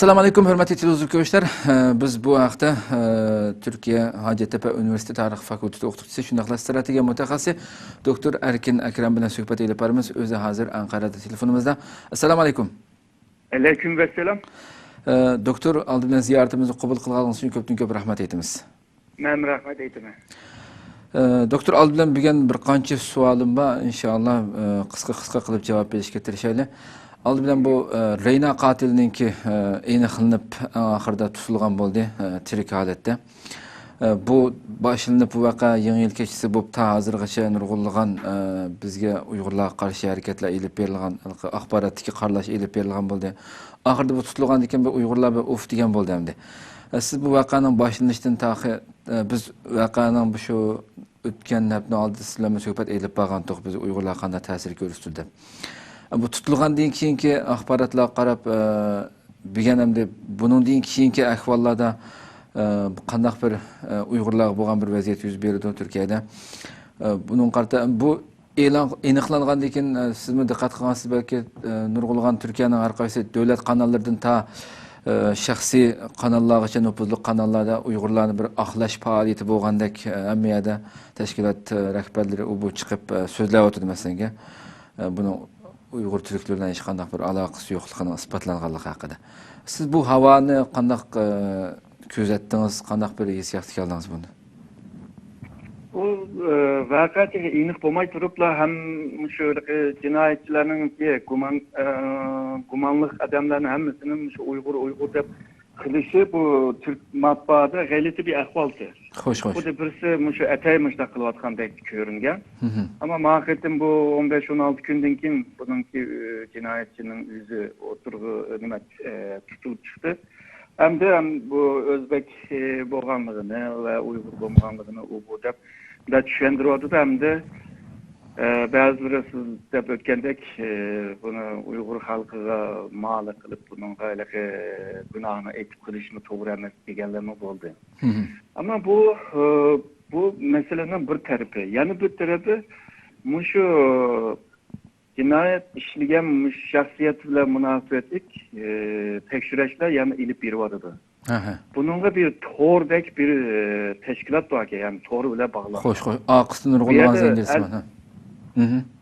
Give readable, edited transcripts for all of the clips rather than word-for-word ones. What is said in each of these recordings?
Assalomu alaykum, hurmatli televizor biz bu haqda Turkiya Hacettepe Üniversitesi Tarix Fakültesi o'qituvchisi, shundaqla strategiya mutaxassisi doktor Erkin Akram bilan suhbat olib boramiz. O'zi hozir Anqarada telefonimizda. Assalomu alaykum. Aleyküm ve selam. Doktor, oldindan ziyoratimizni qabul qilganingiz uchun ko'p rahmat aytamiz. Men rahmat aytaman. Doktor, oldindan bo'lgan bir qancha savolim bor. Inshaalloh qisqa qilib javob berishga tirishaylik. Aldı bilen bu Reyna qatilinki aniqlanib oxirida tutilgan bo'ldi tirik holatda. Bu boshlanib bu vaqa yangi yil kechasi bo'lib ta hozirgacha nurg'unlagan bizga Uyg'urlarga qarshi harakatlar elib berilgan, axborotdagi qaralash elib berilgan bo'ldi. Oxirida bu tutilgan ekan bu Uyg'urlar bir uf degan bo'ldi endi. Siz bu vaqaning boshlanishidan taqi biz vaqaning bu shu o'tgan hafta oldida sizlarga suhbat elib borgandik, biz Uyg'urlar qanday ta'sir ko'rsatdi. Bu tutilgandan keyingi axborotlarga qarab bilganimda buningdan keyingi ahvollarda qandaq bir Uyg'urlarga bo'lgan bir vaziyat yuz berdi Turkiyada. Buning qarta bu e'lon aniqlangandan keyin sizmi diqqat qilgansiz balki nurg'ulg'an Turkiyaning har qaysi davlat kanallaridan ta shaxsiy kanallargacha nufuzli kanallarda Uyg'urlarni bir oqlash faoliyati bo'lgandek ammiyada tashkilot rahbarlari u bu chiqib so'zlayotdi masalan. Buni Uyg'ur Türklerden hech qanday bir aloqasi yo'qligini isbotlanganligi haqida. Siz bu havoni qanday kuzatdingiz, qanday bir hissiyotga keldingiz buni? Bu vakati aniq bo'lmay turibla ham shu jinoyatchilarning gumonliq odamlarning hammasini shu Uyg'ur deb qilishi bu Türk matbaada g'alati bir ahvoldi. Xo'sh. Bu da birisi shu ataymışda qilayotgandek ko'ringan. Ama ma'qatim bu 15-16 kundan keyin buningki jinoyatchining o'zi o'tirg'i nima tutilib chiqdi. Hem bu Özbek bo'lganligini va Uyg'ur bo'lmaganligini u bu deb tushuntirdi hem de ba'zilari siz deb o'tgandek buni Uyg'ur xalqiga ma'lum qilib buning gunohini aytib qilishni to'g'ri emas deganlar bo'ldi. Ama bu meselenin bir tarafı. Yani bir tarafı şu cinayet işleyen şahsiyet bilen münasebetlik tekşüreçler yani ilip bir vardı. Bununla bir tordek bir teşkilat var ki yani toru bile bağlı. Hoş. Aqısın nurgulğan zengirisi var.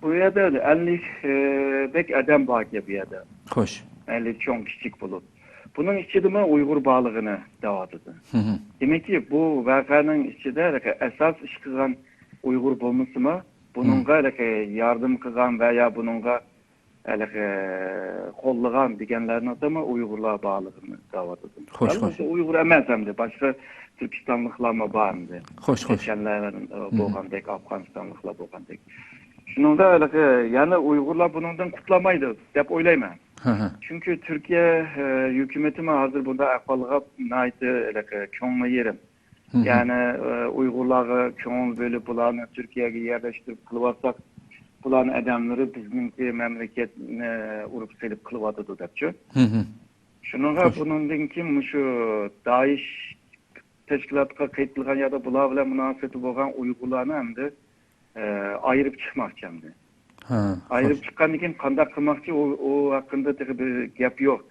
Bu yerde 50 dek adam var ki bir yerde. Hoş. 50 çok küçük bulup. Bunun içinde Uygur bağlığını davadıdı. Demek ki bu vakanın içinde esas iş kılan Uygur bulması mı? Bununla yardım kılan veya bununla kolluğan digenlerin adamı Uygurluğa bağlığını davadıdı. Hoş. Uygur emezemdi. Başka Türkistanlıklar mı bağımdı? Hoş. Geçenlerin boğandaki, Afganistanlıklar boğandaki. Şununda yani Uygurlar bundan kutlamaydı. Hep oylayma. Çünkü Türkiye hükümeti mi hazır bunda akvalığa naiti çoğunma yerim. Yani Uygurları çoğun böyle bulanı Türkiye'ye yerleştirip kılıvarsak bulanı adamları bizimki memleketine urup selip kılıvadıdı depçi. Şununla bunun kim şu DAEŞ teşkilatına kayıtlıgan ya da bulavla münasebeti boğan Uygurlarını hem de ayırıp çıkmak hem de. Ayrıp çıkan için kandak kılmakçı o hakkında bir gap yok.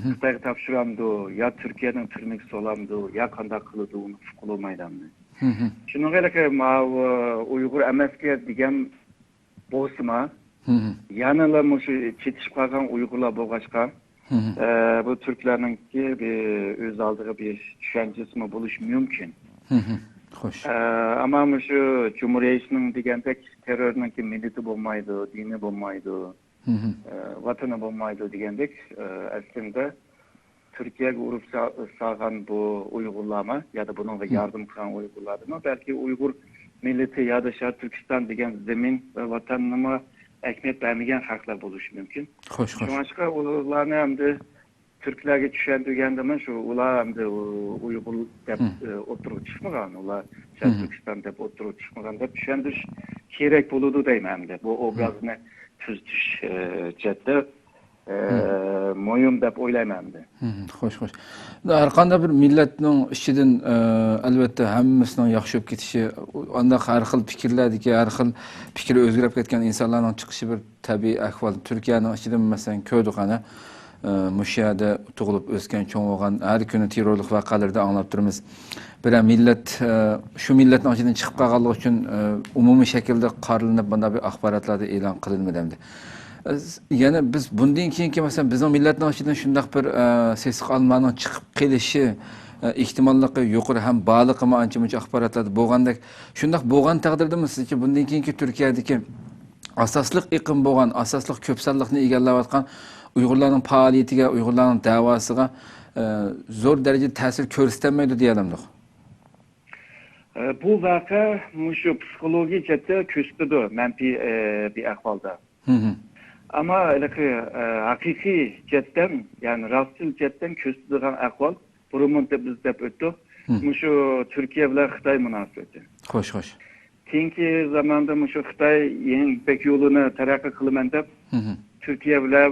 Xitayga tapşıramdı, ya Türkiye'nin tırmıksı olamdı, ya kandak kılıdı onu fıkılmaydandı. Şunun ki Uygur emeske digen boğsuma, yanıla çetişip kalkan Uygurlar boğaçka, bu Türklerin ki öz aldığı bir düşüncesi mi buluş mümkün. Hoş. Ama şu Cumhuriyet'in digen tek terörünün ki milleti bulmaydı, dini bulmaydı, vatanı bulmaydı digendek aslında Türkiye'ye uğrup sağan bu Uygurlama ya da bununla yardım kılan Uygurlarına belki Uygur milleti ya da Şarkı Türkistan digen zemin ve vatanıma ekmek vermeyen haklar buluş mümkün. Hoş. Şu başka Uygurlarını hem de Türklerge düşündüğünde şu ular hem de Uygur dep oturup çıkmagan, ular Şarkı Türkistan dep oturup çıkmagan dep düşündüş gerek buludu deyim hem de bu obrazını tüztüş cette moyum dep oylayman de. Hoş. Har qanday bir millatning ishidan albatta hammasining yaxshi bo'lib ketishi, unda har xil fikrlardagi, har xil fikri o'zgarib ketgan insonlarning chiqishi bir tabiiy ahvol. Turkiyaning ishidan masalan ko'rdik ana Muşiyada tug'ilib o'sgan, cho'ng bo'lgan, har kuni terrorlik voqealarda anglab turamiz. Bir millat shu millatning ichidan chiqib qolganligi uchun umumiy shaklda qarilinib bunday bir axborotlarda e'lon qilinmadi. Yana biz bundan keyingi masalan bizning millatning ichidan shunday bir sesiq almaning chiqib qelishi ehtimolligi yuqori ham baliqimi ancha-muncha axborotlarda bo'lgandek, shunday bo'lgan taqdirda sizcha bundan keyingi Turkiyadagi asosliq iqim bo'lgan, asosliq ko'p sonliqni egallayotgan Uyg'urlarning faoliyatiga, Uyg'urlarning da'vosiga zo'r darajada ta'sir ko'rsatmaydi deyalamiz. Bu voqea shu psixologik jihatda ko'rsatdi manfiy bir ahvolda. Ama haqiqiy jihatdan, ya'ni rostchil jihatdan ko'rsatadigan ahvol burunda biz deb o'tdik. Shu Turkiya bilan Xitoy munosabati. Xo'sh. Keyingi zamonda shu Xitoy yangi Ipak yo'lini taraqqiy qilaman deb Türkiye bilan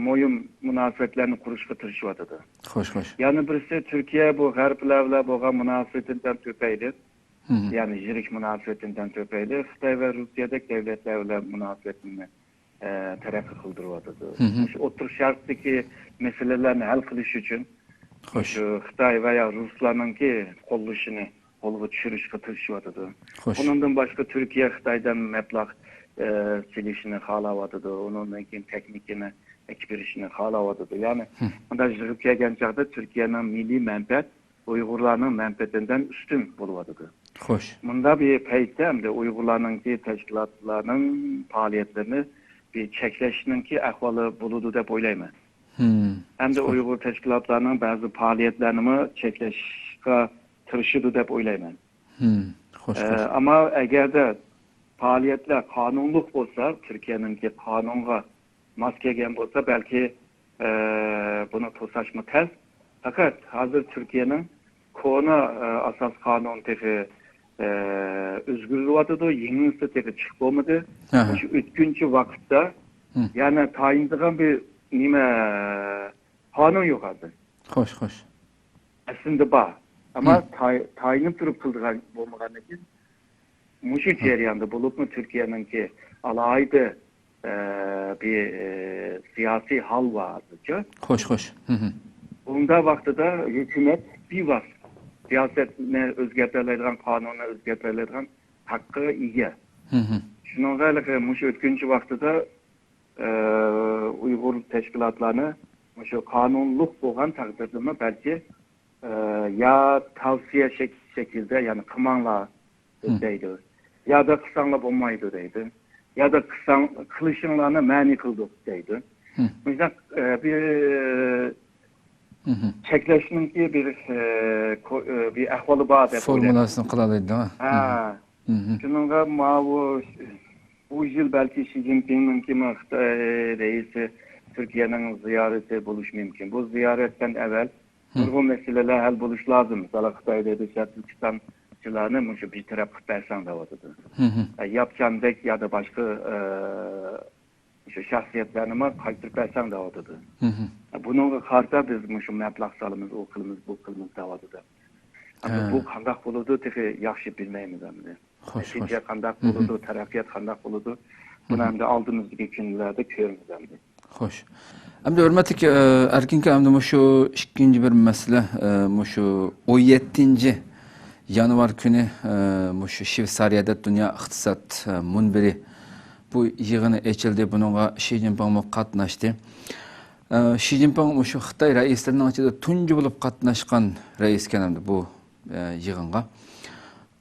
mo'yin munosabatlarni qurishga tirishyapti. Xo'sh. Yana birisi Türkiye bu g'arblar bilan bo'lgan munosabatidan to'paydi. Ya'ni yirik munosabatidan to'paydi. Xitoy va Rossiyadagi davlatlar bilan munosabatni taraqqiy qildiryapti. Shu o'tir sharqdagi masalalarni hal qilish uchun shu Xitoy va Ruslarninki qo'llashini qo'lga tushirishga tirishyapti. Bundan boshqa Türkiye Xitoydan mablag' silishini xohlayapti. Undan keyin texnikani ekspirishini xohlayapti. Ya'ni bunday yig'ib kelgan chaqda Turkiyaning milliy manfaat Uyg'urlarning manfaatidan ustun bo'lyapti. Xo'sh. Bunda bir paytda hamda Uyg'urlarningki tashkilotlarning faoliyatlarini bir cheklashninki ahvoli bo'ladi deb o'ylayman. Hamda Uyg'ur tashkilotlarining ba'zi faoliyatlarini cheklashga tirishadi deb o'ylayman. Xo'sh. Ama agarda faaliyetler kanunluk olsa, Türkiye'ninki kanunga mos kelgan bo'lsa, belki bunu to'sashmi tez. Fakat hazır Türkiye'nin kona asas kanun tefi özgürlüğüdür, yengisi tefi çıkıp olmadı. Şu üçüncü vakitte yani tayindiğen bir nime kanun yok hazır. Hoş. Aslında var. Ama tayinip durup kıldığan olmadan için Muşu ceryanında bulup mu Türkiye'ninki alaydı bir siyasi hal vardı. Hoş. Bunda vaxtıda hükümet bir var. Siyasetine özgürlüğünden, kanuna özgürlüğünden hakkı iyi. Şunun gayrı Muşu ötküncü vaxtıda Uygur teşkilatlarını Muşu kanunluk olan takdirde belki ya tavsiye şekilde yani kımanla deydi. Ya da kısanla olmaydı deydi. Ya da kılışınlarına mani kıldık deydi. O yüzden bir çekleşninki bir ahvalı bağ deyip formulasını kıladıydı değil mi? Şununla bu yıl belki Xi Jinping'ninki reisi Türkiye'nin ziyareti buluş mümkün. Bu ziyaretten evvel bu meseleler hal buluş lazım. Mesela Xitay'da Türkistan'cılarını bir taraf Xitay'san da vardı. Yapacağım dek ya da başka şu şahsiyetlerine kaytırpersen de vardı. Bunun karta biz şu meblağ salımız, o kılımız, bu kılımız da vardı. Ama bu kandak buludu tefi yaxşı bilmeyimiz hem de. Netice kandak buludu, terakkiyat kandak buludu. Bunu hem de aldığımızdaki günlerde körümüz hem de. Hoş. Hem de hürmetlik erkinki hem de şu ikinci bir mesele şu 17. yanvar günü şu Şveysariyada Dünya İktisat Munbiri bu yığını açıldı. Bununla Xi Jinping katnaştı. Xi Jinping şu Xitay reislerinin içinde tuncu bulup katnaşkan reis kenemdi bu yığınga.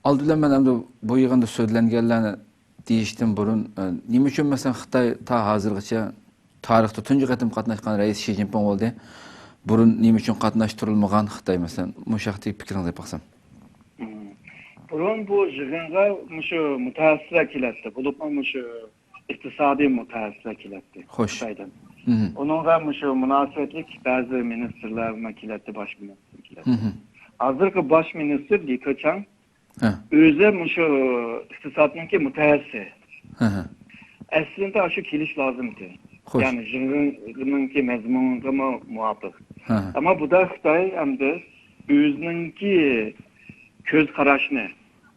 Aldılar ben hem de bu yığında söylenenlerine deyiştim burun. Nime üçün mesela Xitay ta hazırgıça tarixte tuncu qatim katnaşkan reis Xi Jinping oldu. Burun nime üçün katnaştırılmagan Xitay mesela. Muşaqti fikrinizde baxsam. Burun bu yığınga şu mütehassıra kiletti. Bulup şu iktisadi mütehassıra kiletti. Hoş. Onunla şu münasebetlik bazı ministerler kiletti, baş minister kiletti. Hazırki baş minister Li Keqiang özü şu iktisadınki mütehassıs. Aslında şu kiliş lazımdı. Yani yığınınki mezmununa muvaffak. Ama bu da Xitay hem de özününki köz karışını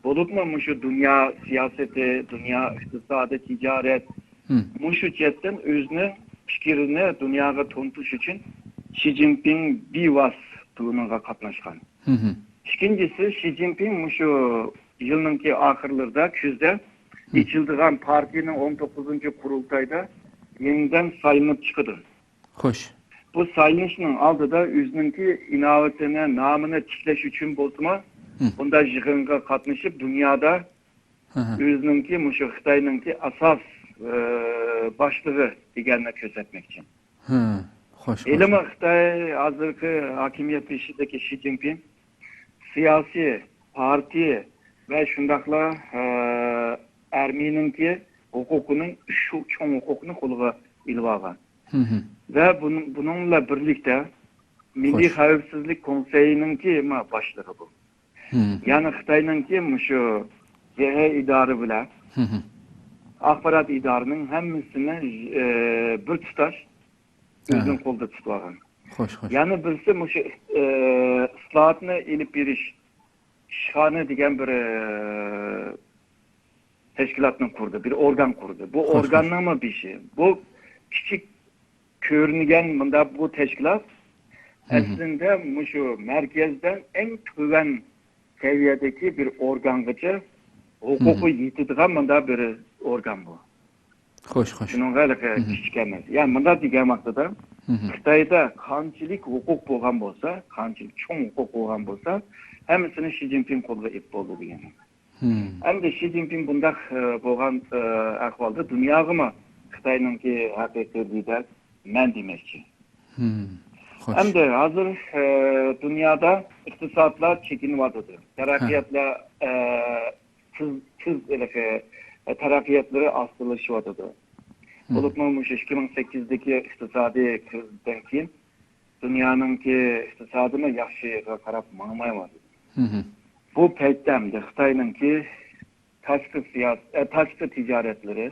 bulup mu şu dünya siyaseti, dünya iktisadı, ticaret şu cihetten özünü fikrini dünyaya tanıtış için Xi Jinping bivas bununla katlaşkan. İkincisi Xi Jinping şu yılınki ahırlarda küzde içildiğen partinin 19. kurultayda yeniden sayınıp çıkıdı. Hoş. Bu sayılışının aldı da üzününki inavetine, namını çitleş için bozma, bunda jığınga katlaşıp dünyada üzününki, şu Xitay'ınki asas başlığı digenine közetmek için. Hoş. Elime Xitay hazırki hakimiyet işindeki Xi Jinping siyasi parti ve şundakla Ermenininki hukukunun şu çoğun hukukunu koluğa ilvagan. Ve bununla birlikte Milli Xavfsizlik Konseyi'ninki başlığı bu. Yani Xitay'ınki şu CH idarı bile akbarat idarının hemmisini bir tutaş özünün kolda tutulgan. Hoş. Yani birisi şu ıslahatını ilip biriş şanı degen bir teşkilatını kurdu, bir organ kurdu. Bu organlama bir şey. Bu küçük görüngen bunda bu teşkilat aslında şu merkezden en güven seviyedeki bir organgıcı hukuku yititigen bunda bir organ bu. Hoş. Şunun gaylıkı küçük emez. Yani bunda digen maktada Xitayda kançilik hukuk boğan bolsa, kançilik çoğun hukuk boğan bolsa hemisini Xi Jinping koluna ip boldu diyen. Hem de Xi Jinping bunda boğan ahvalda dünyaya mı Xitay'ınki hakiki lider men demekçi. Hem de hazır dünyada iktisatlar çekinivadıdır. Terakkiyatla terakkiyatları asılışıvadıdır. Olupmamış 2008'deki iktisadi krizden keyin dünyanınki iktisadını yaxşıya karab mağmaymadı. Bu peyttemde Xitay'ınki taşkı ticaretleri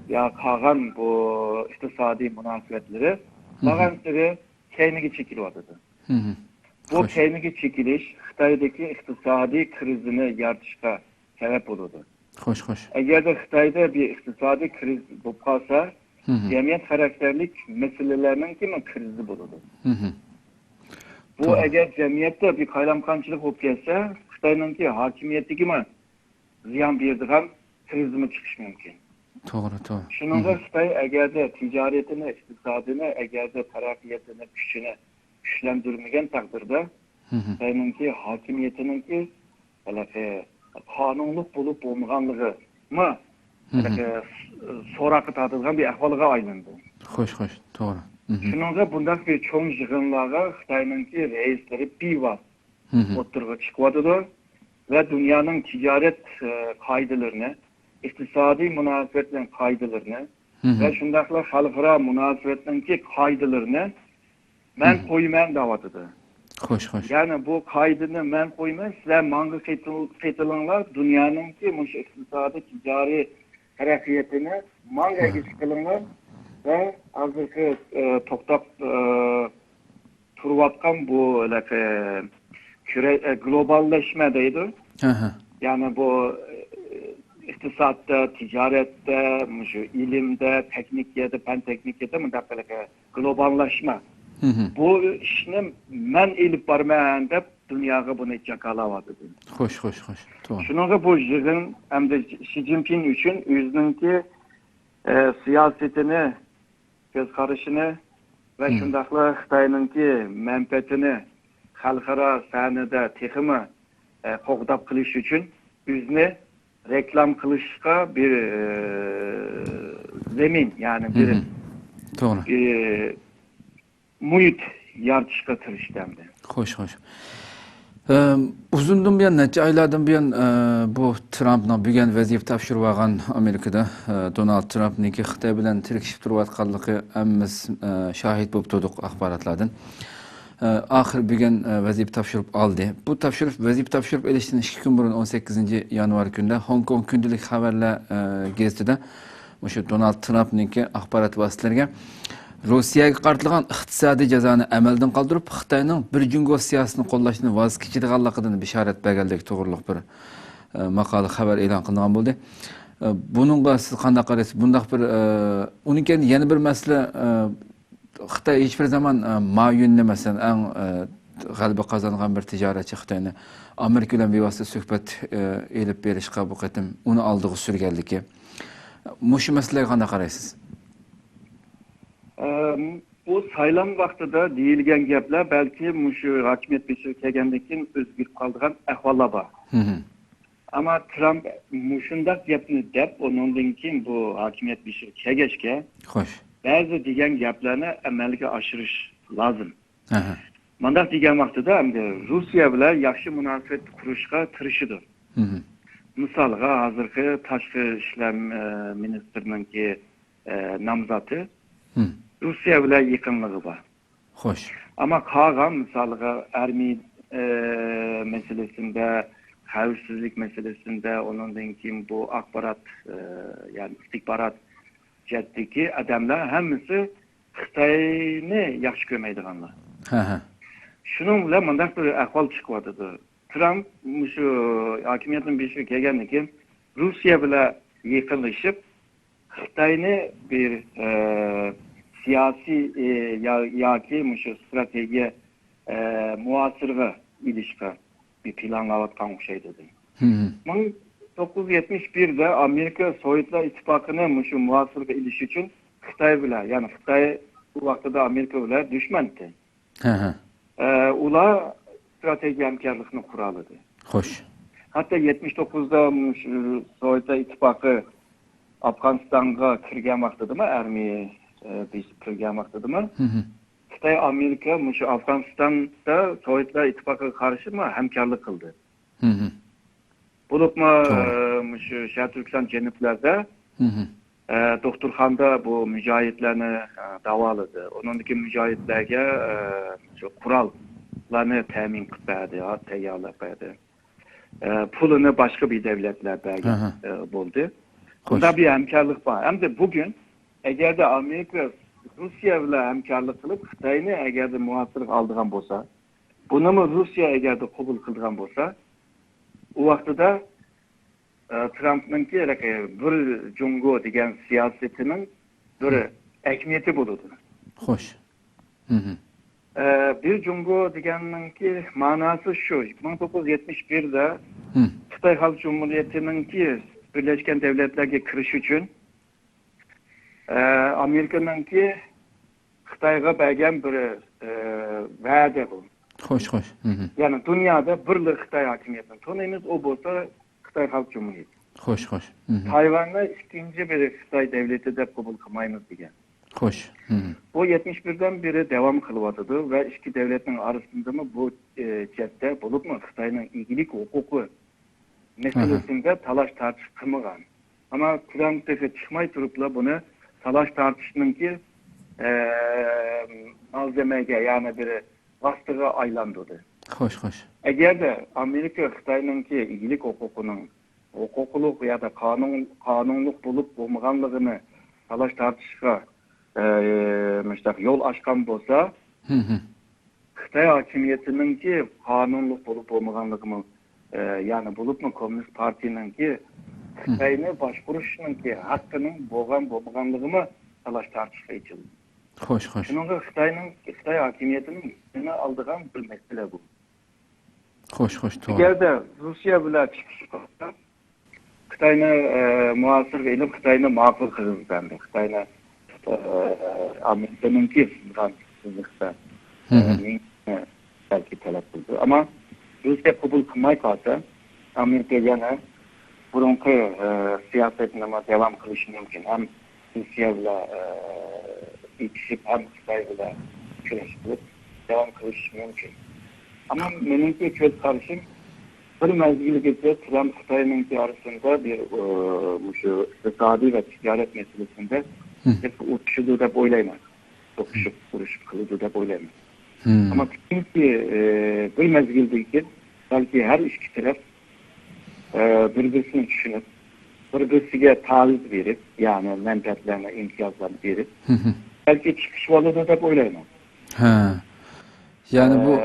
ya kalan bu iktisadi münasebetleri bağımsızı keynigi çekiliyordu. Bu keynigi çekiliş Xitay'daki iktisadi krizini yartışka sebep olurdu. Hoş. Eğer de Xitay'da bir iktisadi kriz bulunsa, cemiyet karakterlik meselelerinin kimi krizi bulurdu. Bu eğer cemiyette bir kaylamkançılık olup gelse, Xitay'ınki hakimiyeti gibi ziyan birdiğen krizimi çıkış mümkün. Doğru. Şununla Xitay eğer de ticaretini, iktisadını, eğer de terakkiyetini, güçünü güçlendirmegen takdirde, Xitay'ınki hakimiyetininki kanunluk bulup olmaganlığı mı sorakı tatılgan bir ahvalıga aylandı. Hoş. Doğru. Şununla bundan bir çoğun yığınlarga Xitay'ınki reisleri bivas oturga çıkvadıdır ve dünyanın ticaret kaydılarını, iktisadi münasebetlerin kaydılarını ve şundakla halkara münasebetlerin kaydılarını men koymayan davatıdır. Hoş. Yani bu kaydını men koymayın, sizler mangı fetılınlar dünyanın ki iktisadi ticari hareketini manga geçkılınlar ve azırkı toktap turvatkan bu globalleşmedeydi. Yani bu iktisatta, ticarette, ilimde, teknikyede, pen teknikyede globalleşme. Bu işini men ilip barmayan dep dünyaya bunu çakalavadı. Hoş. Doğru. Şununla bu yığın hem de Xi Jinping için üzününki siyasetini, göz karışını ve şundakla Xitay'ınki menfaatini halkara sahnede tekimi qoğdap kılış için üzünü reklam kılışka bir zemin yani bir Doğru. muhit yartışka tırıştımdı. Hoş. Uzundan buyan, neçe aylardan buyan bu Trump'ın bugün vaziyet topshirib olgan Amerikada Donald Trump'niki Xitoy bilan tirkishib turayotganligi hammamiz shahid bo'lib turdik axborotlardan. Axir bugün vaziyet topshirib oldi. Bu vaziyet topshirib olishdan 2 kun burun 18 yanvar günde Hong Kong kundalik xabarlar gazetida o'sha Donald Trump'niki axborot vositalariga Rossiyaga qartilgan iqtisodiy jazoni amaldan qoldirib, Xitoyning bir jungo siyosatini qo'llashni voz kechadiganligidan bishorat berganlik to'g'riliq bir maqola xabar e'lon qilingan bo'ldi. Bununla siz qanday qaraysiz? Bundaq bir uning keyin yana bir masala Xitoy hech bir zaman ma'yunni masalan eng g'alaba qozongan bir tijoratchi Xitoyni Amerika bilan bevosita suhbat elib berishga bu qatim uni oldiga surganligi. Mushu masalaga qanday qaraysiz? Bu saylan vaqtida deyilgan gaplar balki mushu hokimiyat beshigi kelgandan keyin o'zgarib qolgan ahvollar bor. Ama Trump mushundaq gapni deb, onundan keyin bu hokimiyat beshigi kelgachga Xo'sh. ba'zi degan gaplarni amalga oshirish lozim. Mandaq degan vaqtida endi Rossiya bilan yaxshi munosabat qurishga tirishidi. Misolga hozirgi tashqi ishlar ministrininki nomzodi Rossiya bilan yaqinligi bor. Xo'sh. Ama qolgan misolga armiya meselesinde, xavfsizlik meselesinde, onundan keyin bu axborot yani istihbarat jihatdagi odamlar hammasi Xitoyni yaxshi ko'rmaydiganlar. Shuning bilan bunday bir ahvol chiqyapti. Trump shu hokimiyatning beshiga kelgandan keyin Rossiya bilan yaqinlashib, Xitoyni bir siyosiy yoki shu strategiya muasirga ilishga bir planlayotgan o'xshaydi. 1971'de Amerika Sovyetler İttifakı'nı şu muasırga iliş için Xitoy bilan, yani Xitoy bu vaqtida Amerika bilan düşmandı. Ular strateji hamkorlikni quraladi. Xo'sh. Hatta 79'da Sovyetler İttifakı Afganistan'a kirgan vaqtida armiya kirgan vaqtida Xitoy Amerika şu Afganistan'da Sovyetler İttifakı'ga qarshi hamkorlik qildi. Bulupma şu Türkistan cenuplarda doktorxonada bu mücahitlerini davaladı. Onundaki mücahitlerge şu kurallarını temin qilib tayyorlab berdi. Pulunu başka bir devletler buldu. Bunda bir hamkorlik var. Hem de bugün eğer de Amerika Rusya ile hamkorlik qilib Xitoyni eğer de muasir aldığan bolsa, bunu mu Rusya eğer de qabul qilgan bolsa, o vaqtida Trump'nınki bir Jungo degan siyasetinin bir ehmiyeti bo'ladi. Xo'sh. Bir Jungo deganninki ma'nosi shu. 1971'de Xitoy Xalq Cumhuriyetininki Birleşken Devletlerga kirish uchun Amerikanınki Xitoyga bergan bir va'da bu. Xo'sh. Yani dünyada birlik Xitoy hokimiyatini tanıymiz, o bo'lsa Xitoy Xalq Cumhuriyeti. Xo'sh. Tayvan'ı ikinci bir Xitoy devleti deb qabul qilmaymiz degan. Xo'sh. Bu 71'den beri devam kılıvatıdı ve iki devletin arasında mı bu cette bulup mu Xitoyning iyilik hukuku meselesinde talaş tartış kılmagan. Ama Trump tefe çıkmay turupla bunu talaş tartışınınki malzemeye yani bir vasıtıga aylandırdı. Xo'sh. Eğer de Amerika Xitoyningki iyilik hukukunun hukukluk ya da kanunluk bulup bulmaganlığını talaş tartışga yol açkan bolsa, Xitoy hokimiyatininki kanunluk bulup bulmaganlığını yani bulup mu Komünist Partininki Xitoyni boshqurishninki haqqının bo'lmaganligini talaş tartışga ichildi. Xo'sh. Shuningga Xitoy hokimiyatining yeni aldığan bir mesele bu. Xo'sh, to'g'ri. Eğer de Rusya bilan chiqish qilsa, Xitoyni muasir qilib, Xitoyni ma'qul qilgan, Xitoyni Amerikaninki sizlikda belki talep qildi. Ama Rusya qabul qilmay qolsa, Amerika yana burunqi siyosetini devam qilishi mumkin. Ham Rusya bilan ikisi hem Xitoy bilan kurashib devam qilish mumkin. Ama menimki köz karışım bir mezgilgacha Trump Xitoyninki arasında bir şu iqtisodiy ve ticaret meselesinde uçuşudu deb o'ylayman. To'qishib urushib qiladi deb o'ylayman. Ama çünkü bir mezgildeki belki her iki taraf birbirini düşünüp birbirine taviz verip yani menfaatlerine imtiyazlarını verip belki çıkış oladı deb o'ylayman. Yani bu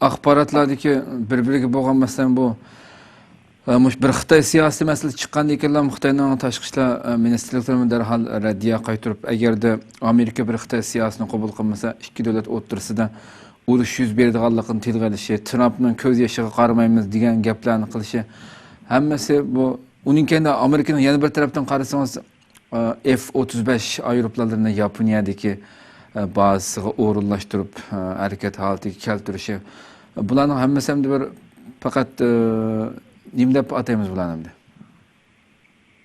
axborotlardagi bir-biriga bo'lgan masalan bu Mush bir Xitoy siyosiy masala chiqqandan keyin Xitoyning tashqi ishlar ministrliklari darhol raddiya qaytarib, agarda Amerika bir Xitoy siyosatini qabul qilmasa, ikki davlat o'rtasida urush yuz beradiganligini tilga olishi, Trumpning ko'z yoshiga qaramaymiz degan gaplarni qilishi, hammasi bu uning keyin Amerikaning yana bir tarafdan qarasangiz F-35 aeroplanlarini Yaponiyadagi bazasiga o'rinlashtirib, harakat holatiga keltirishi, bularning hammasi ham bir faqat nima deb ataymiz bularni endi?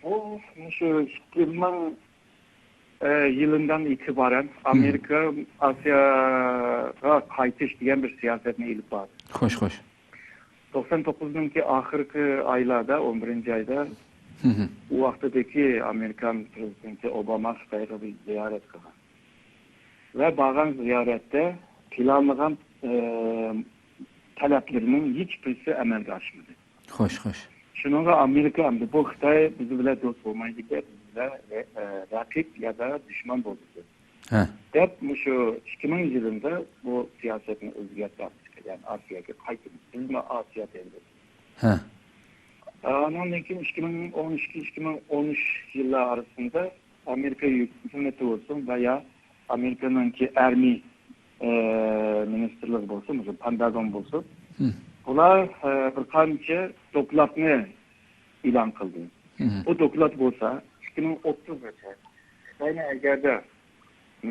O şu 2000 yılından itibaren Amerika Asya'ya qaytish degan bir siyasetini ilib bordi. Xo'sh. 99'daki ahirki aylarda, 11. ayda o vaqtdagi Amerikan prezidenti Obama Xitoyga bir ziyorat qilgan. Ve bağlan ziyarette planlanan taleplerinin hiçbirisi amalga oshmadi. Xo'sh. Şununla Amerika hamda bu Xitoy bizi bilan do'st bo'lmaydi deb, raqib ya da düşman bo'ldi. Deb şu 2000 yılında bu siyasetini o'zgartirdi. Yani Asya'ga qaytib, bizmi Asya deydi. Ondan keyin 2012-2013 yıllar arasında Amerika hükümeti olsun veya Amerika'nınki Army ministerlik olsun, Pentagon olsun. Ular bir qancha dokladni e'lon qildi. O doklad bo'lsa 2030gacha Xitoyni agarda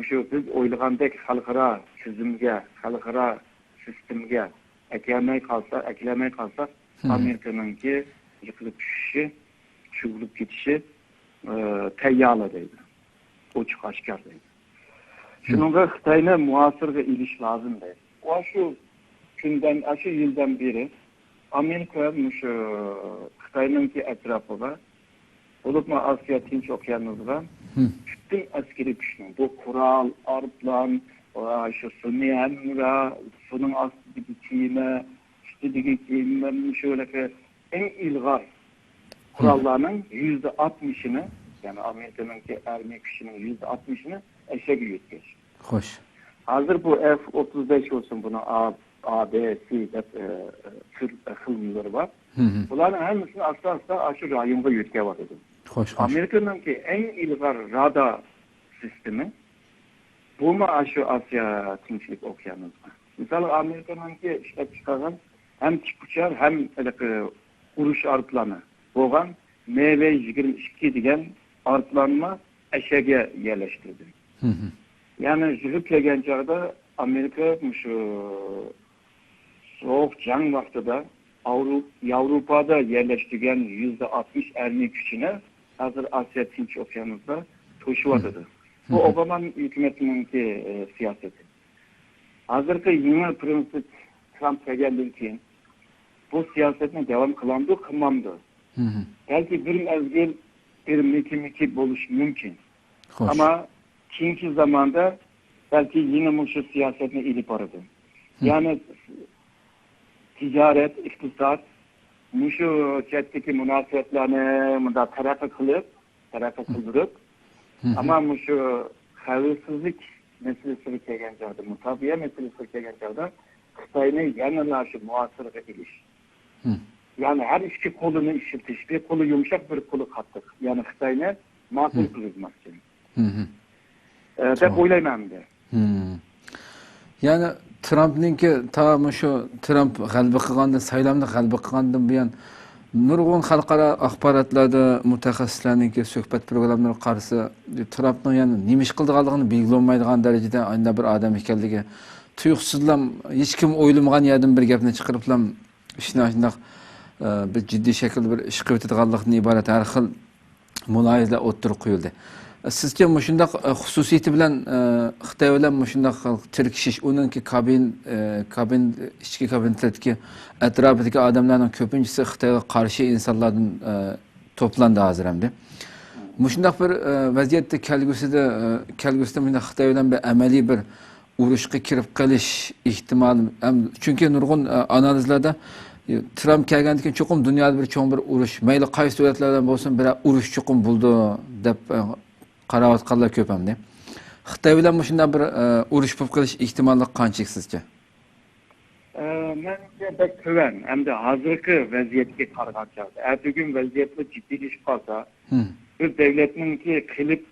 shu biz o'ylagandek xalqaro tizimga, xalqaro sistemga aklamay qolsa, Amerikaningki yiqilib tushishi, cho'g'ilib ketishi tayyorlar deydi. Ochiq oshkor deydi. Shunga Xitoyni muasirga ilish lozim deydi. O şu yıldan beri Amerika şu Xitoyninki etrafıga olup Asya Tinch okyanında bütün askeri güçünün bu kural, arplan, şu sunni emra, sunun astideki kiyime, üstüdeki kiyime, şöyle ki en ilgar kurallarının %60'ını, yani Amerika'nınki ermek güçünün %60'ını eşek yürütmüş. Hoş. Hazır bu F-35 olsun, bunu A, B, C tür xilları var. Bunların hepsini asla şu rayonga yetke var dedim. Hoş. Amerika'nınki en ilgar radar sistemi bu mu şu Asya Tinchlik Okyanusu'na? Mesela Amerika'nınki işlep çıkaran hem tip uçar hem uruş arplanı. Boğan MV-22 degan arplanma eşeğe yerleştirdi. Yani jülüp gelgen çağda Amerika şu soğuk can vaktida Avrupa'da yerleştirgen %60 ermek gücüne hazır Asya Tinch Okyanusu'da toşuvadıdır. Bu Obama'nın hükümetininki siyaseti. Hazırki yeni prensip Trump geldiğinden keyin bu siyasetine devam kılmamdı. Belki bir mezgil bir miki buluş mümkün. Hoş. Ama keyinki zamanda belki yine şu siyasetine ilip aradı. Yani ticaret, iktisat, şu chatdeki münasebetlerini tarafı kıldırıp ama şu havasızlık meselesi kelgan chog'da, mutabiye meselesi kelgan chog'da Xitoyning yana shu muasirga ilish. Yani her iki kolunu işletish, bir kolu yumuşak, bir kolu qattiq. Yani Xitoyni ma'qul qilmoqchi. Deb o'ylayman de. Yani Trump'ninki ta şu Trump g'alaba qilganda, saylamda g'alaba qilgandan buyon nurg'un xalqaro axborotlarda mutaxassislarningki suhbat programmalari qarasa, Trumpning yani nima ish qilganligini belgilanmaydigan darajada aynan bir odam ekanligi tuyuqsizlam hech kim o'ylamagan yerdan bir gapni chiqariblam shunday bir jiddiy shaklda bir ish qilib o'tadiganlikdan iborat har xil mulohazalar o'ttirib qo'yildi. Sizce shunday xususiyati bilan Xitoy bilan shunday tirkishish, uningki ichki kabinetdagi atrofidagi odamlarning ko'pinchisi Xitoyga qarshi insonlardan to'plandi hozir hamda. Shunday bir vaziyatda kelgusida mana Xitoy bilan bir amaliy bir urushga kirib qolish ehtimoli, chunki nurg'un analizlarda Trump kelgandan keyin cho'qim dunyoda bir cho'ng bir urush, mayli qaysi davlatlardan bo'lsin, bir urush cho'qim bo'ldi deb qarayotganlar ko'p hamda. Xitoy bilan shunday bir urush bo'lib qolish ehtimoli qanchalik sizcha? Menimcha bek töven. Endi hozirgi vaziyatga qaragan chog'da. Ertaga vaziyatlar jiddiyleşip qolsa, bir devletninki qilib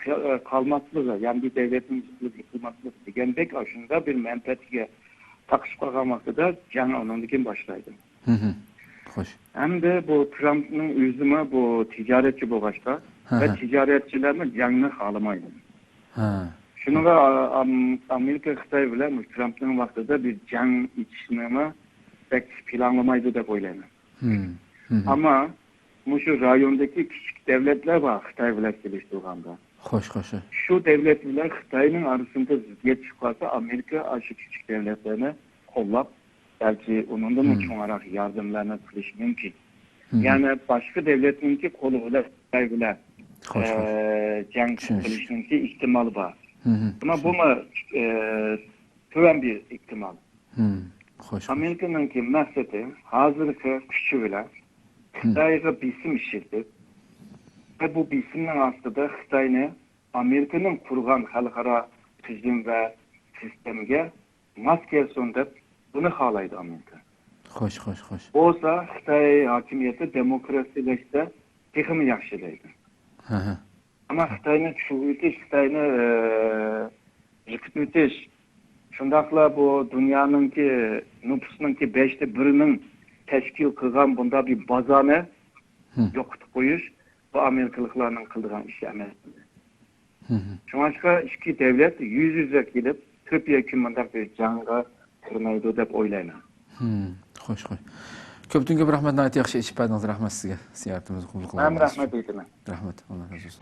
qolmasligi, ya'ni bir devletning yıkılmasligi degandek shunda bir menfaatga taqishib qolgan vaqtida jang ondan keyin boshlaydi. Xo'sh. Endi bu Trumpning o'zimi bu tijoratchi bo'lg'achqa va tijoratchilarni jangni xohlamaydi. Shunga Amerika Xitoy bilan Trumpning vaqtida bir jang ichishni pek planlamaydi deb o'ylayman. Ammo shu rayondagi kichik davlatlar bor Xitoy bilan kelishtirganda. Xo'sh. Shu davlat bilan Xitoyning orasida ziddiyat chiqib qolsa, Amerika shu kichik davlatlarni qo'llab, balki undan cho'ngaroq yordamlarni qilish mumkin. Ya'ni boshqa davlatningki qo'li bilan Xitoy bilan jang qilishninki ehtimoli bor. Ama bu töven bir ihtimal. Amerika'nınki məqsədi hazırki gücü bilen Xitay'a bisim işletip ve bu bisimden aslında Xitay'ını Amerika'nın kurgan halkara tüzüm ve sistemge maskelson deb bunu xalaydı Amerika. Xo'sh. Olsa Xitay hakimiyeti demokrasileşse texmi yaxshilaydi. Ama Xitay'ni çuğuytiş, Xitay'ni yıkıtmütiş, şundakla bu dünyanınki nüfusununki 5'te 1'inin teşkil kılgan bunda bir bazanı yokutup koyuş, bu Amerikalıklarının kıldığan işi emas. Şunlaşka iki devlet yüz yüze gelip Türkiye hükümetinden bir canga kırmaydı dep oylayman. Xo'sh. Ko'pdan ko'p rahmat, nihoyat yaxshi ish berdingiz. Rahmat sizga. Ziyoratimizni qabul qilgansiz. Ben rahmet eyledim. Rahmat. Alloh razı olsun.